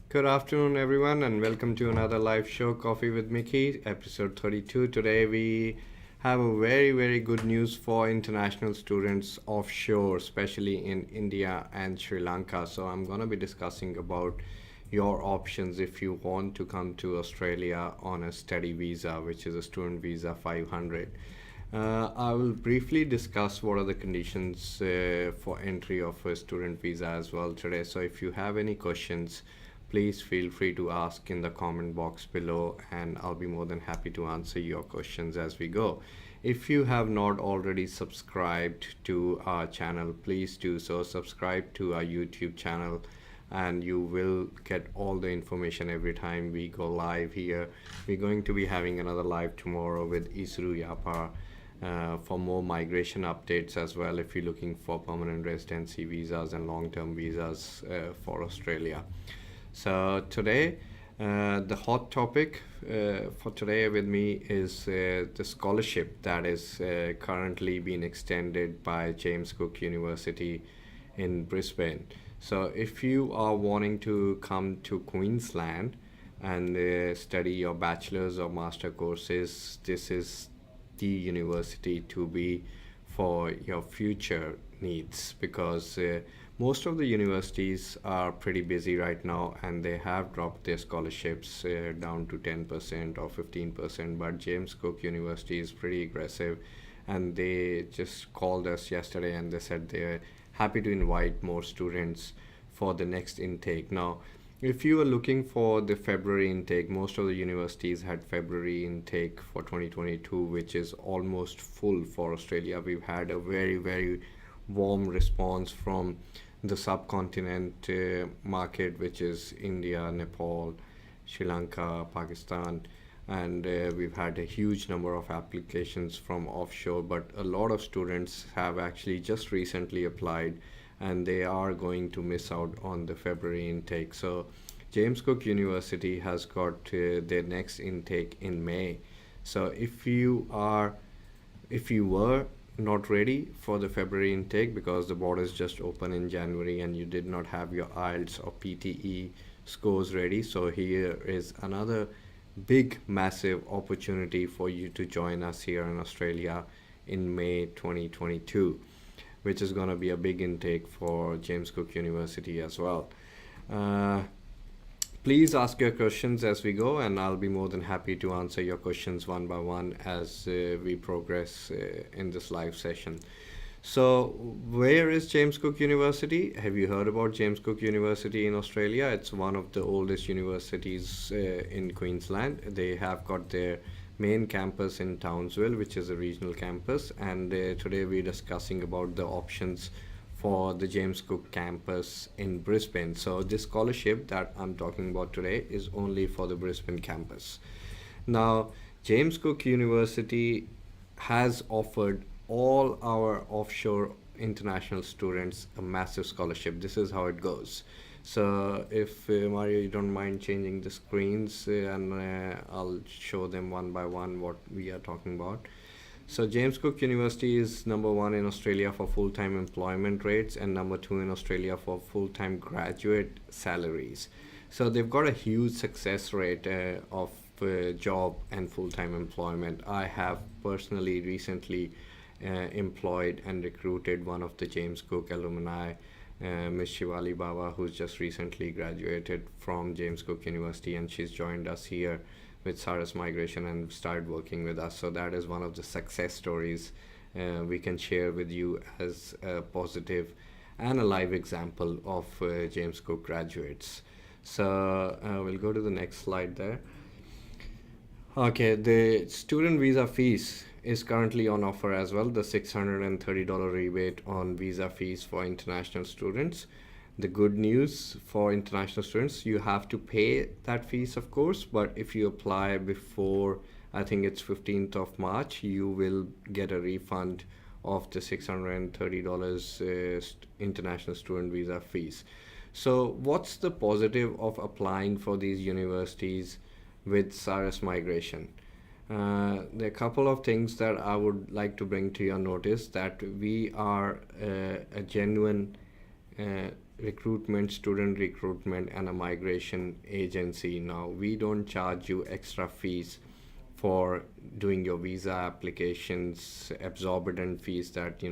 Good afternoon, everyone, and welcome to another live show, Coffee with Mickey, episode 32. Today, we have a very good news for international students offshore, especially in India and Sri Lanka. So, I'm going to be discussing about your options if you want to come to Australia on a study visa, which is a student visa 500. I will briefly discuss what are the conditions for entry of a student visa as well today. So, if you have any questions, please feel free to ask in the comment box below, and I'll be more than happy to answer your questions as we go. If you have not already subscribed to our channel, please do so. Subscribe to our YouTube channel, and you will get all the information every time we go live here. We're going to be having another live tomorrow with Isru Yapa for more migration updates as well if you're looking for permanent residency visas and long-term visas for Australia. So today, the hot topic for today with me is the scholarship that is currently being extended by James Cook University in Brisbane. So if you are wanting to come to Queensland and study your bachelor's or master courses, this is the university to be for your future needs because most of the universities are pretty busy right now and they have dropped their scholarships down to 10% or 15%. But James Cook University is pretty aggressive, and they just called us yesterday and they said they're happy to invite more students for the next intake. Now, if you are looking for the February intake, most of the universities had February intake for 2022, which is almost full for Australia. We've had a very warm response from the subcontinent market, which is India, Nepal, Sri Lanka, Pakistan, and we've had a huge number of applications from offshore. But a lot of students have actually just recently applied, and they are going to miss out on the February intake. So, James Cook University has got their next intake in May. So, if you were not ready for the February intake because the borders just opened in January and you did not have your IELTS or PTE scores ready, so here is another big, massive opportunity for you to join us here in Australia in May 2022, which is going to be a big intake for James Cook University as well. Uh, Please ask your questions as we go, and I'll be more than happy to answer your questions one by one as we progress in this live session. So, where is James Cook University? Have you heard about James Cook University in Australia? It's one of the oldest universities in Queensland. They have got their main campus in Townsville, which is a regional campus, and today we're discussing about the options for the James Cook campus in Brisbane. So, this scholarship that I'm talking about today is only for the Brisbane campus. Now, James Cook University has offered all our offshore international students a massive scholarship. This is how it goes. So, if Mario, you don't mind changing the screens, and I'll show them one by one what we are talking about. So James Cook University is number one in Australia for full-time employment rates and number two in Australia for full-time graduate salaries. So they've got a huge success rate of job and full-time employment. I have personally recently employed and recruited one of the James Cook alumni, Miss Shivali Baba, who's just recently graduated from James Cook University, and she's joined us here with Cyrus Migration and started working with us. So that is one of the success stories we can share with you as a positive and a live example of James Cook graduates. So we'll go to the next slide there. Okay, the student visa fees is currently on offer as well. The $630 rebate on visa fees for international students. The good news for international students, you have to pay that fees, of course, but if you apply before, I think it's 15th of March, you will get a refund of the $630 international student visa fees. So what's the positive of applying for these universities with Cyrus Migration? There are a couple of things that I would like to bring to your notice, that we are a genuine student recruitment, and a migration agency. Now, we don't charge you extra fees for doing your visa applications, exorbitant fees that,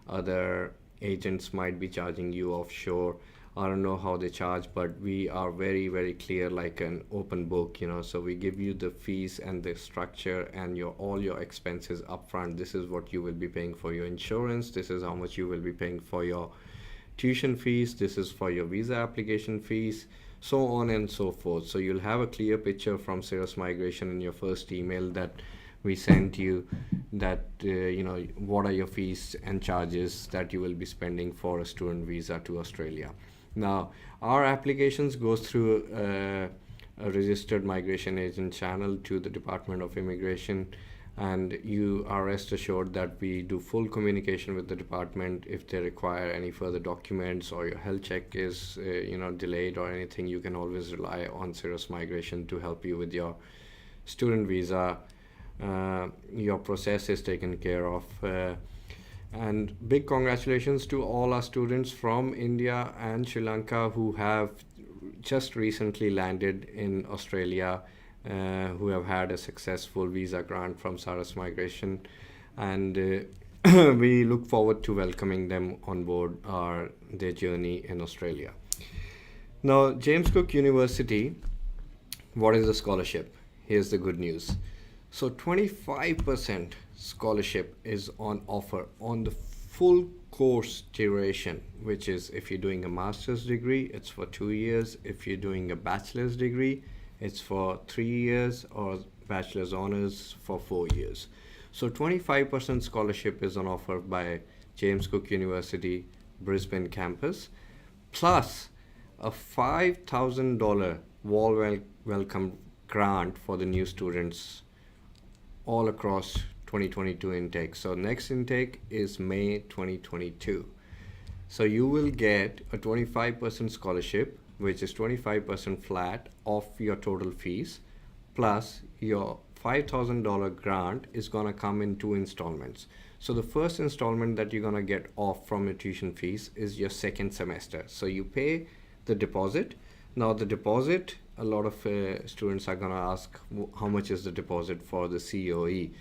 other agents might be charging you offshore. I don't know how they charge, but we are very, very clear, like an open book, So we give you the fees and the structure and your all your expenses upfront. This is what you will be paying for your insurance. This is how much you will be paying for your tuition fees. This is for your visa application fees, so on and so forth. So you'll have a clear picture from Cirrus Migration in your first email that we sent you, that what are your fees and charges that you will be spending for a student visa to Australia. Now, our applications goes through a registered migration agent channel to the Department of Immigration, and you are rest assured that we do full communication with the department. If they require any further documents or your health check is delayed or anything, you can always rely on Cirrus Migration to help you with your student visa. Your process is taken care of. And big congratulations to all our students from India and Sri Lanka who have just recently landed in Australia, who have had a successful visa grant from Cirrus Migration. And we look forward to welcoming them on board their journey in Australia. Now, James Cook University, what is the scholarship? Here's the good news. So 25% scholarship is on offer on the full course duration, which is if you're doing a master's degree, it's for 2 years. If you're doing a bachelor's degree, it's for 3 years, or bachelor's honors for 4 years. So 25% scholarship is on offer by James Cook University Brisbane campus, plus a $5,000 welcome grant for the new students all across 2022 intake. So next intake is May 2022. So you will get a 25% scholarship, which is 25% flat off your total fees, plus your $5,000 grant is gonna come in 2 installments. So the first installment that you're gonna get off from your tuition fees is your second semester. So you pay the deposit. Now the deposit, a lot of students are gonna ask how much is the deposit for the COE.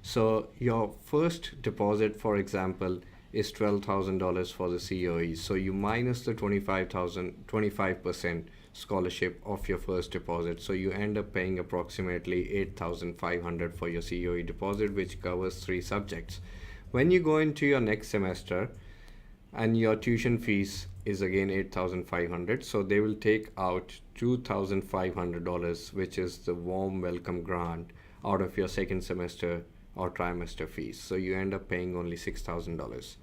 So your first deposit, for example, is $12,000 for the COE. So you minus the 25% scholarship of your first deposit. So you end up paying approximately $8,500 for your COE deposit, which covers 3 subjects. When you go into your next semester, and your tuition fees is again $8,500, so they will take out $2,500, which is the warm welcome grant, out of your second semester or trimester fees. So you end up paying only $6,000.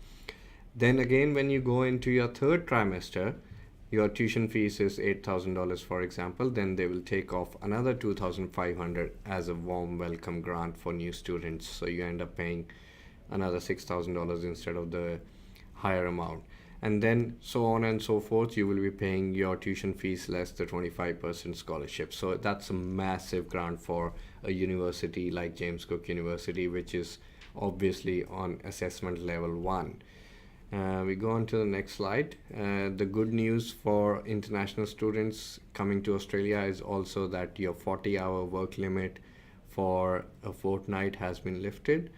Then again, when you go into your third trimester, your tuition fees is $8,000, for example, then they will take off another $2,500 as a warm welcome grant for new students. So you end up paying another $6,000 instead of the higher amount. And then so on and so forth, you will be paying your tuition fees less the 25% scholarship. So that's a massive grant for a university like James Cook University, which is obviously on assessment level 1. We go on to the next slide. The good news for international students coming to Australia is also that your 40-hour work limit for a fortnight has been lifted.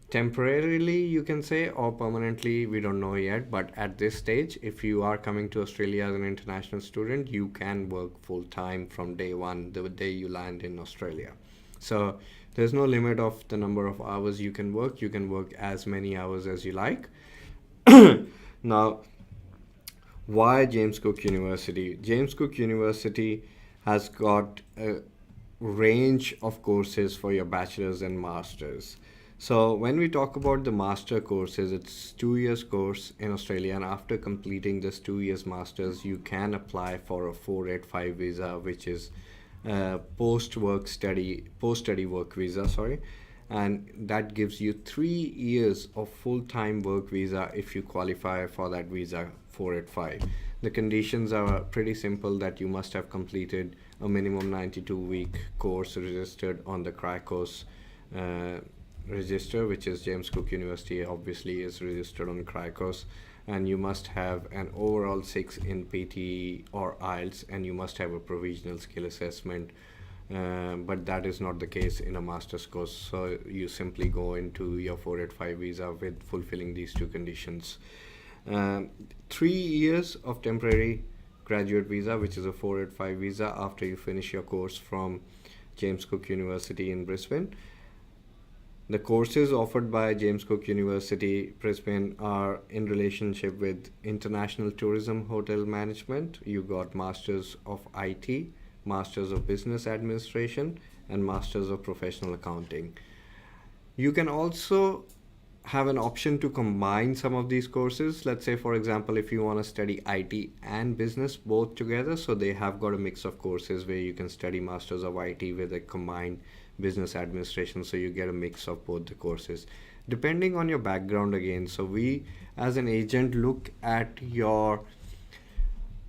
Temporarily, you can say, or permanently, we don't know yet, but at this stage, if you are coming to Australia as an international student, you can work full-time from day one, the day you land in Australia. So there's no limit of the number of hours you can work. You can work as many hours as you like. Now, why James Cook University? James Cook University has got a range of courses for your bachelor's and master's. So when we talk about the master courses, it's 2 years course in Australia, and after completing this 2 years masters, you can apply for a 485 visa, which is post study work visa, and that gives you 3 years of full-time work visa if you qualify for that visa 485. The conditions are pretty simple, that you must have completed a minimum 92-week course registered on the CRICOS register, which is James Cook University obviously is registered on CRICOS, and you must have an overall 6 in PTE or IELTS, and you must have a provisional skill assessment. But that is not the case in a master's course. So you simply go into your 485 visa with fulfilling these two conditions. 3 years of temporary graduate visa, which is a 485 visa after you finish your course from James Cook University in Brisbane. The courses offered by James Cook University Brisbane are in relationship with international tourism hotel management. You got Masters of IT, Masters of Business Administration, and Masters of Professional Accounting. You can also have an option to combine some of these courses. Let's say, for example, if you want to study IT and business both together, so they have got a mix of courses where you can study Masters of IT with a combined business administration, so you get a mix of both the courses depending on your background again. So we as an agent look at your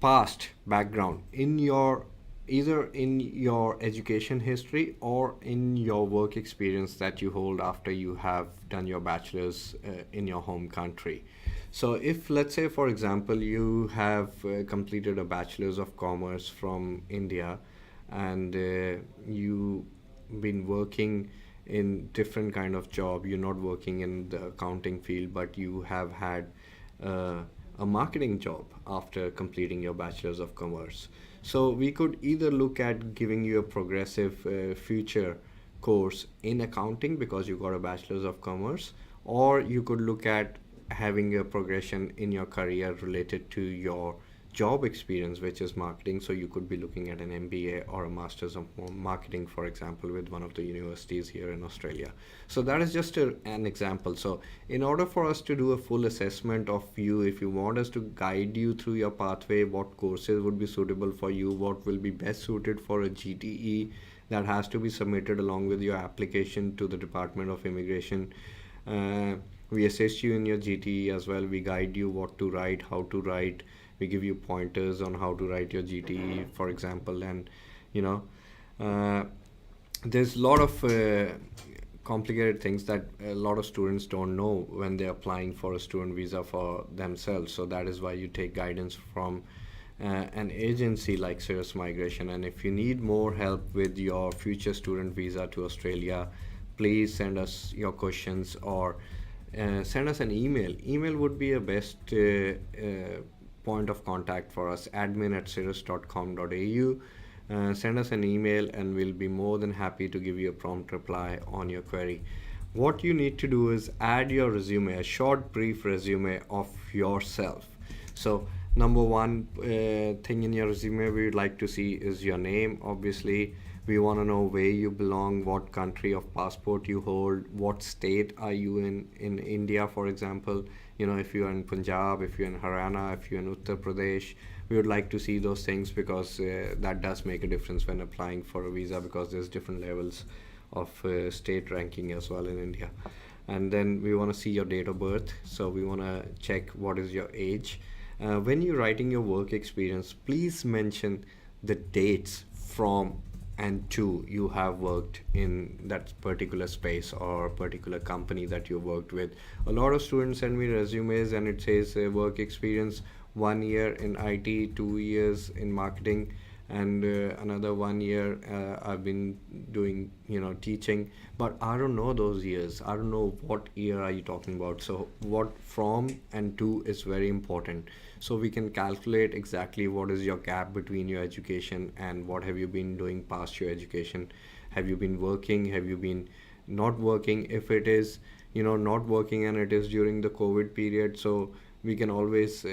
past background in your either in your education history or in your work experience that you hold after you have done your bachelor's in your home country. So if, let's say, for example, you have completed a bachelor's of commerce from India, and you been working in different kind of job, you're not working in the accounting field, but you have had uh, a marketing job after completing your bachelor's of commerce. So we could either look at giving you a progressive future course in accounting because you got a bachelor's of commerce, or you could look at having a progression in your career related to your job experience, which is marketing. So you could be looking at an MBA or a master's of marketing, for example, with one of the universities here in Australia. So that is just an example. So in order for us to do a full assessment of you, if you want us to guide you through your pathway, what courses would be suitable for you, what will be best suited for a GTE that has to be submitted along with your application to the Department of Immigration. We assist you in your GTE as well. We guide you what to write, how to write. We give you pointers on how to write your GTE, for example. And you know, uh, there's a lot of complicated things that a lot of students don't know when they're applying for a student visa for themselves. So that is why you take guidance from an agency like Cirrus Migration. And if you need more help with your future student visa to Australia, please send us your questions, or send us an email. Email would be a best point of contact for us, admin@cirrus.com.au. Send us an email and we'll be more than happy to give you a prompt reply on your query. What you need to do is add your resume, a short, brief resume of yourself. So, number one thing in your resume we would like to see is your name. Obviously, we want to know where you belong, what country of passport you hold, what state are you in India, for example. You know, if you're in Punjab, if you're in Haryana, if you're in Uttar Pradesh, we would like to see those things because that does make a difference when applying for a visa, because there's different levels of state ranking as well in India. And then we want to see your date of birth. So we want to check what is your age. When you're writing your work experience, please mention the dates from and to you have worked in that particular space or particular company that you worked with. A lot of students send me resumes and it says work experience 1 year in IT, 2 years in marketing, and another 1 year I've been doing, teaching. But I don't know those years. I don't know what year are you talking about. So what from and to is very important. So we can calculate exactly what is your gap between your education and what have you been doing past your education. Have you been working? Have you been not working? If it is, not working and it is during the COVID period, so we can always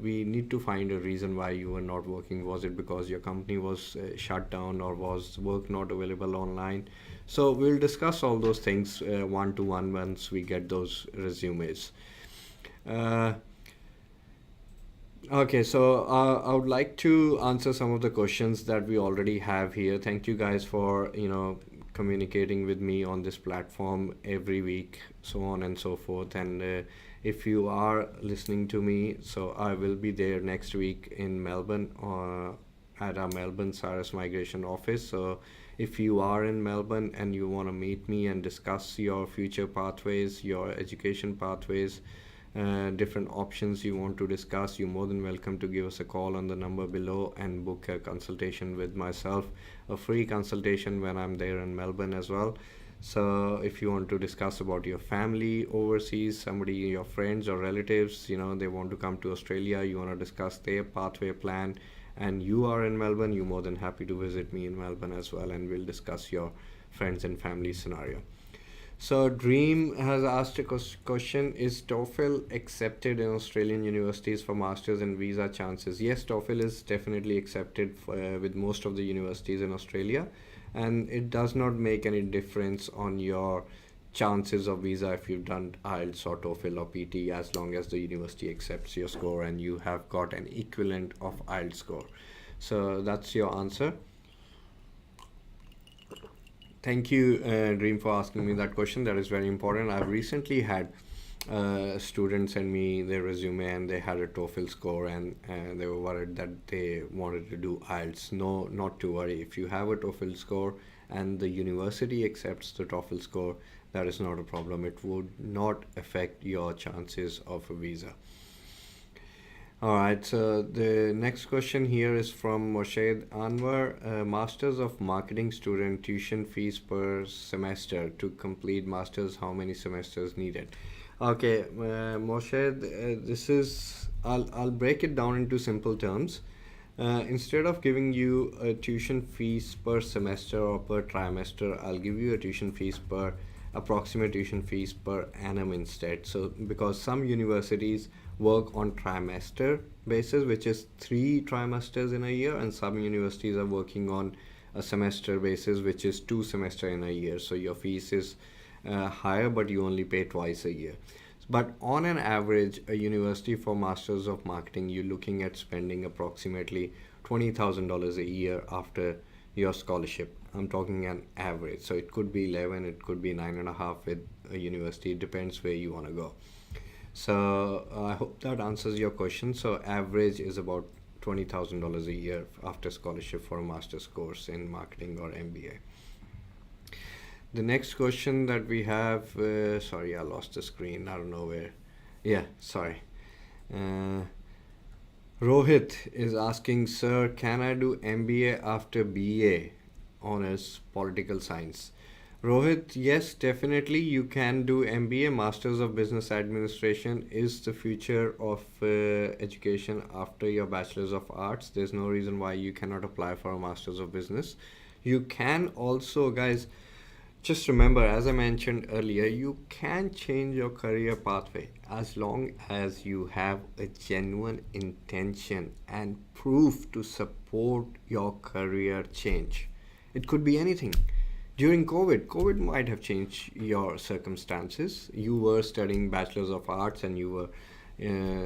we need to find a reason why you were not working. Was it because your company was shut down, or was work not available online? So we'll discuss all those things one to one once we get those resumes. uh, okay, so I would like to answer some of the questions that we already have here. Thank you guys for communicating with me on this platform every week, so on and so forth. And if you are listening to me, so I will be there next week in Melbourne, at our Melbourne Cirrus Migration office. So if you are in Melbourne and you want to meet me and discuss your future pathways, your education pathways, different options you want to discuss, you're more than welcome to give us a call on the number below and book a consultation with myself, a free consultation when I'm there in Melbourne as well. So if you want to discuss about your family overseas, somebody, your friends or relatives, they want to come to Australia, you want to discuss their pathway plan, and you are in Melbourne, you're more than happy to visit me in Melbourne as well, and we'll discuss your friends and family scenario. So Dream has asked a question: is TOEFL accepted in Australian universities for masters and visa chances? Yes, TOEFL is definitely accepted with most of the universities in Australia, and it does not make any difference on your chances of visa if you've done IELTS or TOEFL or PT, as long as the university accepts your score and you have got an equivalent of IELTS score. So that's your answer. Thank you, Dream, for asking me that question. That is very important. I've recently had students send me their resume and they had a TOEFL score, and they were worried that they wanted to do IELTS. No, not to worry. If you have a TOEFL score and the university accepts the TOEFL score, that is not a problem. It would not affect your chances of a visa. All right, so the next question here is from Moshed Anwar. Masters of Marketing student, tuition fees per semester to complete masters, how many semesters needed? Okay, Moshed, this is, I'll break it down into simple terms. Instead of giving you a tuition fees per semester or per trimester, I'll give you a tuition fees per approximate tuition fees per annum instead. So because some universities work on trimester basis, which is 3 trimesters in a year, and some universities are working on a semester basis, which is 2 semesters in a year. So your fees is higher, but you only pay twice a year. But on an average, a university for Masters of Marketing, you're looking at spending approximately $20,000 a year after your scholarship. I'm talking an average. So it could be 11, it could be 9.5 with a university. It depends where you want to go. So I hope that answers your question. So average is about $20,000 a year after scholarship for a master's course in marketing or MBA. The next question that we have, sorry, I lost the screen. I don't know where. Yeah, sorry. Rohit is asking, sir, can I do MBA after BA honors political science? Rohit, yes, definitely you can do MBA. Masters of Business Administration is the future of education after your Bachelor's of Arts. There's no reason why you cannot apply for a Masters of Business. You can also, guys, just remember, as I mentioned earlier, you can change your career pathway as long as you have a genuine intention and proof to support your career change. It could be anything. During COVID might have changed your circumstances. You were studying Bachelor's of Arts and you were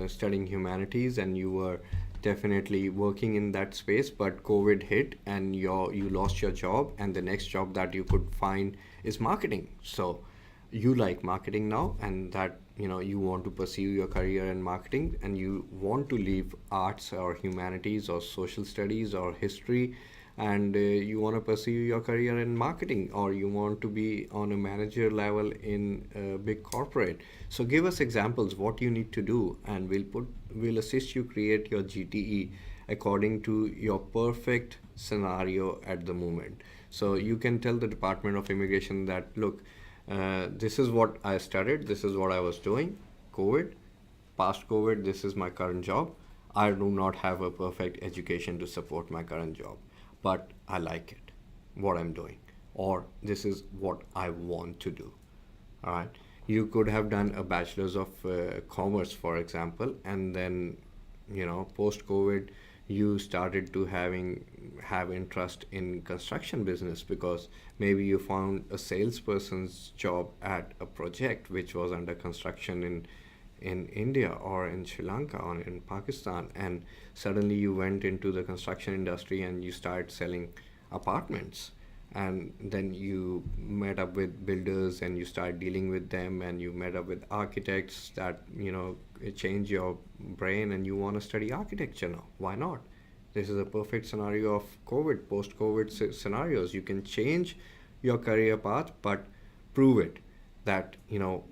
studying humanities, and you were definitely working in that space, but COVID hit and you lost your job, and the next job that you could find is marketing. So you like marketing now, and that you want to pursue your career in marketing, and you want to leave arts or humanities or social studies or history, and you want to pursue your career in marketing, or you want to be on a manager level in a big corporate. So give us examples what you need to do, and we'll assist you create your GTE according to your perfect scenario at the moment. So you can tell the Department of Immigration that, look, this is what I studied, this is what I was doing, COVID, past COVID, this is my current job. I do not have a perfect education to support my current job, but I like it, what I'm doing, or this is what I want to do. All right. You could have done a bachelor's of commerce, for example, and then, post COVID, you started to have interest in construction business because maybe you found a salesperson's job at a project which was under construction in India or in Sri Lanka or in Pakistan, and suddenly you went into the construction industry and you start selling apartments, and then you met up with builders and you start dealing with them, and you met up with architects that it changed your brain and you want to study architecture now. Why not? This is a perfect scenario of COVID, post-COVID scenarios. You can change your career path, but prove it. that,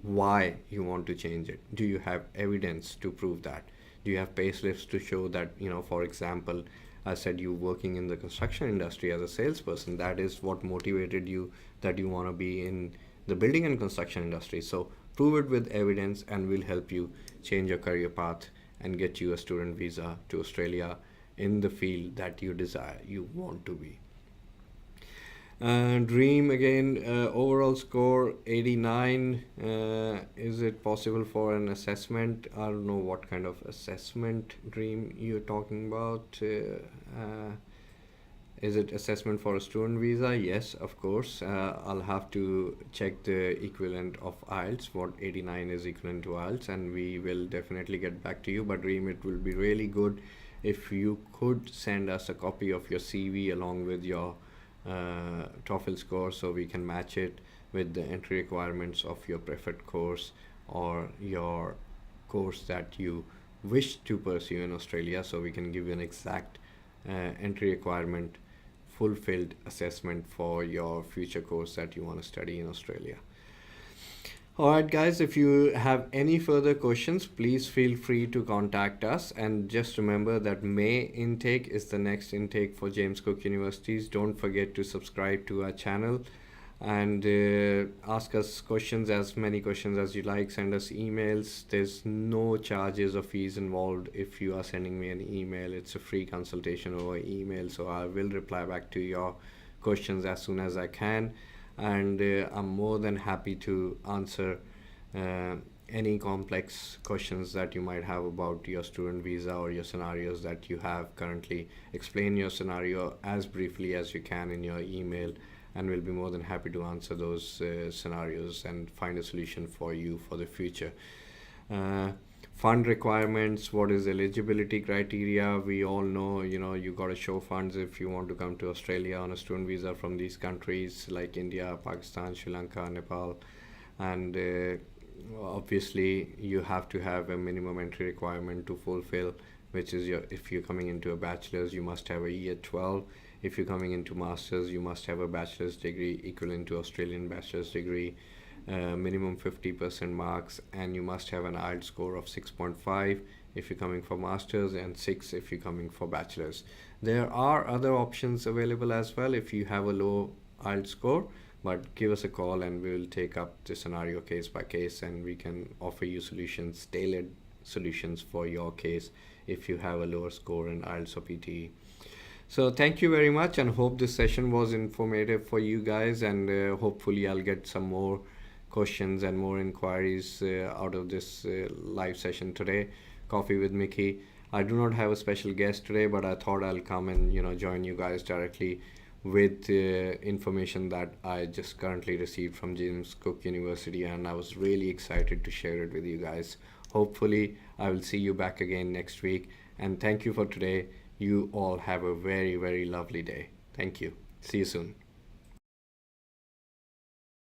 why you want to change it. Do you have evidence to prove that? Do you have pay slips to show that, for example, I said you working in the construction industry as a salesperson, that is what motivated you, that you want to be in the building and construction industry. So prove it with evidence, and we'll help you change your career path and get you a student visa to Australia in the field that you desire, you want to be. Dream again, overall score 89. Is it possible for an assessment? I don't know what kind of assessment, Dream, you're talking about. Is it assessment for a student visa? Yes, of course. I'll have to check the equivalent of IELTS, what 89 is equivalent to IELTS, and we will definitely get back to you. But Dream, it will be really good if you could send us a copy of your CV along with your TOEFL score, so we can match it with the entry requirements of your preferred course or your course that you wish to pursue in Australia, so we can give you an exact entry requirement fulfilled assessment for your future course that you want to study in Australia. All right, guys, if you have any further questions, please feel free to contact us. And just remember that May intake is the next intake for James Cook Universities. Don't forget to subscribe to our channel and ask us questions, as many questions as you like. Send us emails. There's no charges or fees involved if you are sending me an email. It's a free consultation over email, so I will reply back to your questions as soon as I can. And I'm more than happy to answer any complex questions that you might have about your student visa or your scenarios that you have currently. Explain your scenario as briefly as you can in your email, and we'll be more than happy to answer those scenarios and find a solution for you for the future. Fund requirements, what is eligibility criteria? We all know, you got to show funds if you want to come to Australia on a student visa from these countries like India, Pakistan, Sri Lanka, Nepal. And obviously you have to have a minimum entry requirement to fulfill, which is if you're coming into a bachelor's, you must have a year 12. If you're coming into master's, you must have a bachelor's degree equivalent to Australian bachelor's degree. Minimum 50% marks, and you must have an IELTS score of 6.5 if you're coming for masters, and 6 if you're coming for bachelors. There are other options available as well if you have a low IELTS score, but give us a call and we will take up the scenario case by case, and we can offer you solutions, tailored solutions for your case if you have a lower score in IELTS or PTE. So thank you very much, and hope this session was informative for you guys, and hopefully I'll get some more questions and more inquiries out of this live session today, Coffee with Mickey. I do not have a special guest today, but I thought I'll come and join you guys directly with information that I just currently received from James Cook University, and I was really excited to share it with you guys. Hopefully I will see you back again next week, and thank you for today. You all have a very, very lovely day. Thank you. See you soon.